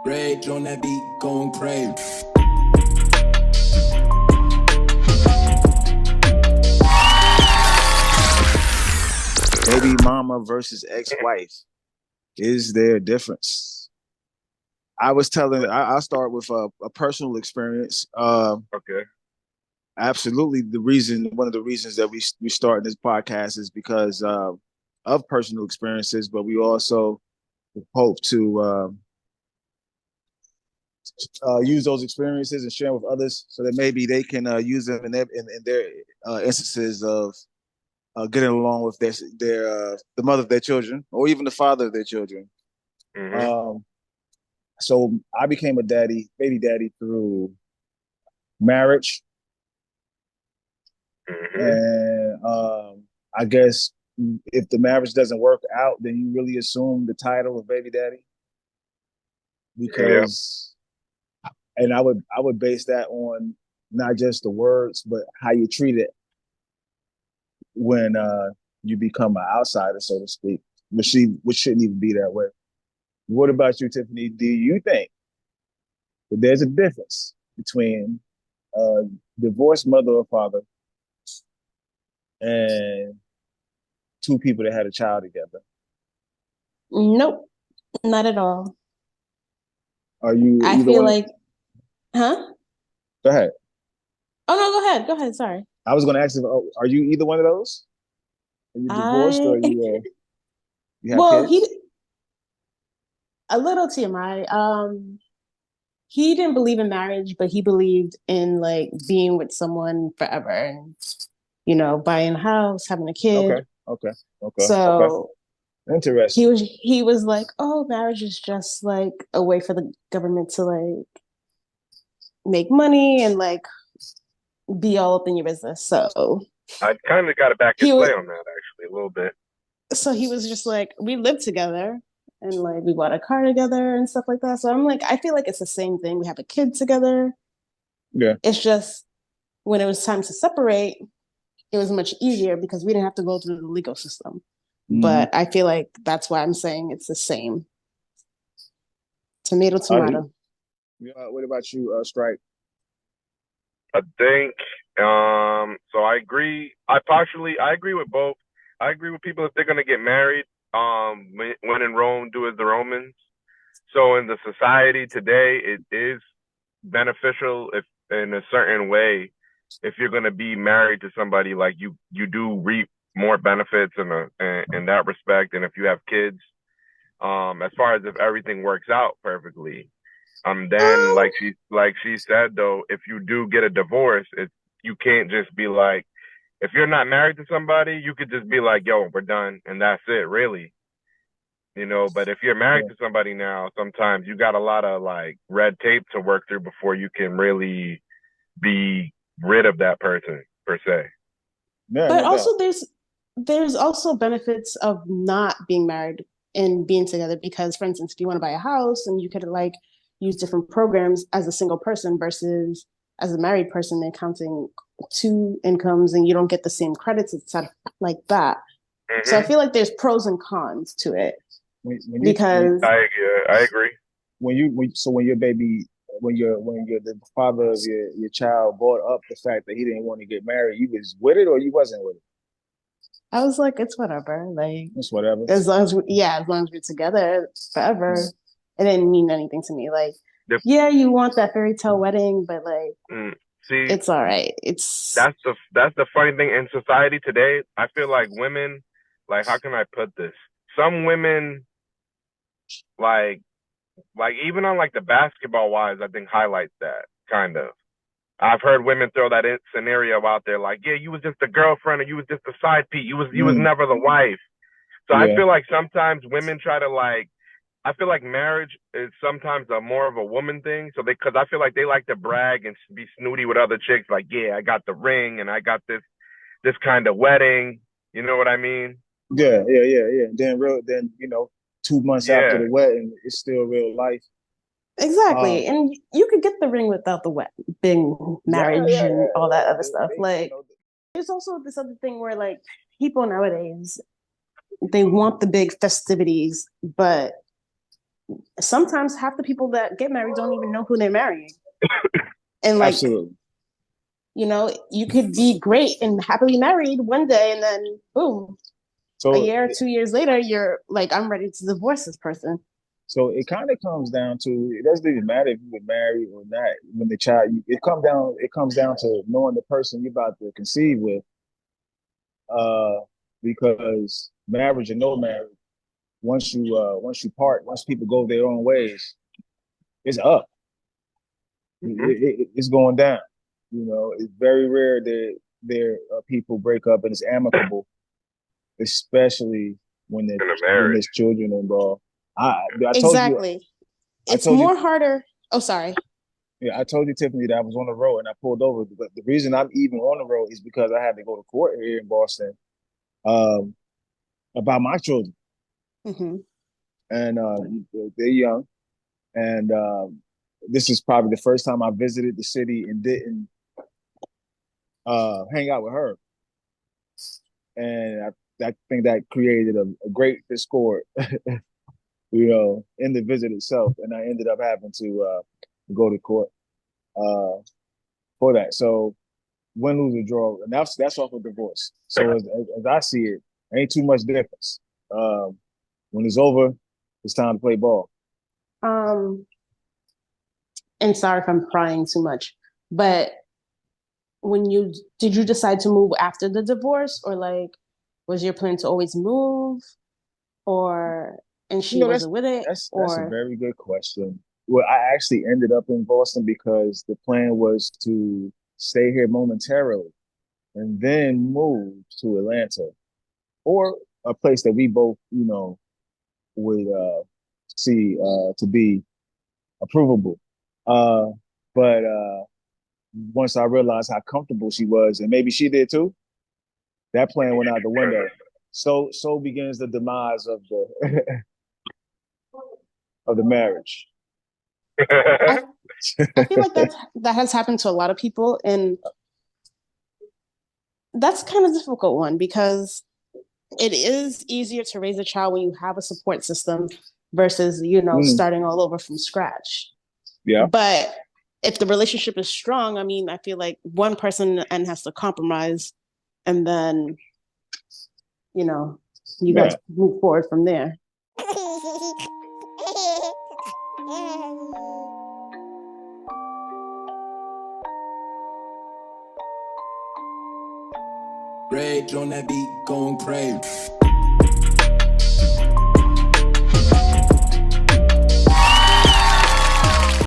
Rage on that beat, going crazy. Baby mama versus ex-wife. Is there a difference? I'll start with a personal experience. Okay. Absolutely. One of the reasons that we start this podcast is because of personal experiences, but we also hope to use those experiences and share them with others so that maybe they can use them in their instances of getting along with their the mother of their children or even the father of their children. Mm-hmm. So I became a baby daddy through marriage, Mm-hmm. and I guess if the marriage doesn't work out, then you really assume the title of baby daddy because, and I would base that on not just the words, but how you treat it when you become an outsider, so to speak, which shouldn't even be that way. What about you, Tiffany? Do you think that there's a difference between a divorced mother or father and two people that had a child together? Nope, not at all. Are you I either feel one? like, huh? Go ahead. Oh no, go ahead. Go ahead. Sorry. I was going to ask you, are you either one of those? Are you divorced or I you have well, kids? a little TMI. He didn't believe in marriage, but he believed in like being with someone forever and buying a house, having a kid. Okay. So Interesting. he was like, oh, marriage is just like a way for the government to like make money and like be all up in your business. So I kind of got to back his he play was on that actually a little bit. so he was just like, we live together and like we bought a car together and stuff like that. So I'm like, I feel like it's the same thing. We have a kid together. Yeah. It's just when it was time to separate, it was much easier because we didn't have to go through the legal system. Mm-hmm. But I feel like that's why I'm saying it's the same. Tomato. What about you, Strike? I think so I agree. I agree with both. I agree with people if they're gonna get married, when in Rome, do as the Romans. So in the society today, it is beneficial if in a certain way, if you're gonna be married to somebody, like you do reap more benefits in that respect. And if you have kids, as far as if everything works out perfectly. Then like she said though, if you do get a divorce, you can't just be like, if you're not married to somebody, you could just be like, yo, we're done, and that's it, really. But if you're married to somebody now, sometimes you got a lot of like red tape to work through before you can really be rid of that person per se. Yeah, But no also doubt. there's also benefits of not being married and being together because, for instance, if you want to buy a house and you could like use different programs as a single person versus as a married person, they're counting two incomes and you don't get the same credits and stuff like that. Mm-hmm. So I feel like there's pros and cons to it because I agree. When the father of your child brought up the fact that he didn't want to get married, you was with it or you wasn't with it? I was like, it's whatever. Like it's whatever. As long as we're together forever, it didn't mean anything to me. Like, you want that fairy tale wedding, but like, it's all right. That's the funny thing in society today. I feel like women, like, how can I put this? Some women, like even on like the basketball wives, I think highlights that kind of. I've heard women throw that scenario out there, like, yeah, you was just a girlfriend, or you was just a side piece. You was never the wife. So I feel like sometimes women try to like. I feel like marriage is sometimes more of a woman thing. So because I feel like they like to brag and be snooty with other chicks, like, yeah, I got the ring and I got this kind of wedding. You know what I mean? Yeah. Then 2 months after the wedding, it's still real life. Exactly. And you could get the ring without the being marriage and all that other stuff. Like, there's also this other thing where, like, people nowadays, they want the big festivities, but sometimes half the people that get married don't even know who they're marrying. And, like, Absolutely. you know, you could be great and happily married one day, and then boom, a So year, 2 years later, you're like, I'm ready to divorce this person. so it kind of comes down to, it doesn't even matter if you get married or not. When the child, it comes down to knowing the person you're about to conceive with. Uh, because marriage or no marriage, once you part, once people go their own ways, it's up. It's going down. You know, it's very rare that people break up and it's amicable, especially when In a when marriage. there's children involved. I told you, Exactly. I It's told you, more harder. Oh, sorry. yeah, I told you, Tiffany, that I was on the road and I pulled over. But the reason I'm even on the road is because I had to go to court here in Boston, um, about my children, Mm-hmm. and they're young, and this is probably the first time I visited the city and didn't hang out with her, and I think that created a great discord, in the visit itself, and I ended up having to go to court for that. So win, lose, or draw, and that's off of divorce. So as I see it, ain't too much difference. When it's over, it's time to play ball. Um, and sorry if I'm prying too much, but when you did you decide to move after the divorce, or like, was your plan to always move, or and You she know, that's wasn't with it, that's a or very good question. Well, I actually ended up in Boston because the plan was to stay here momentarily and then move to Atlanta or a place that we both, would see to be approvable. Uh, but once I realized how comfortable she was, and maybe she did too, that plan went out the window. So begins the demise of the of the marriage. I, I feel like that has happened to a lot of people, and that's kind of a difficult one because it is easier to raise a child when you have a support system versus Mm, starting all over from scratch. yeah, But if the relationship is strong, I mean, I feel like one person and has to compromise, and then you know you yeah. guys move forward from there. Rage on that beat, going crazy.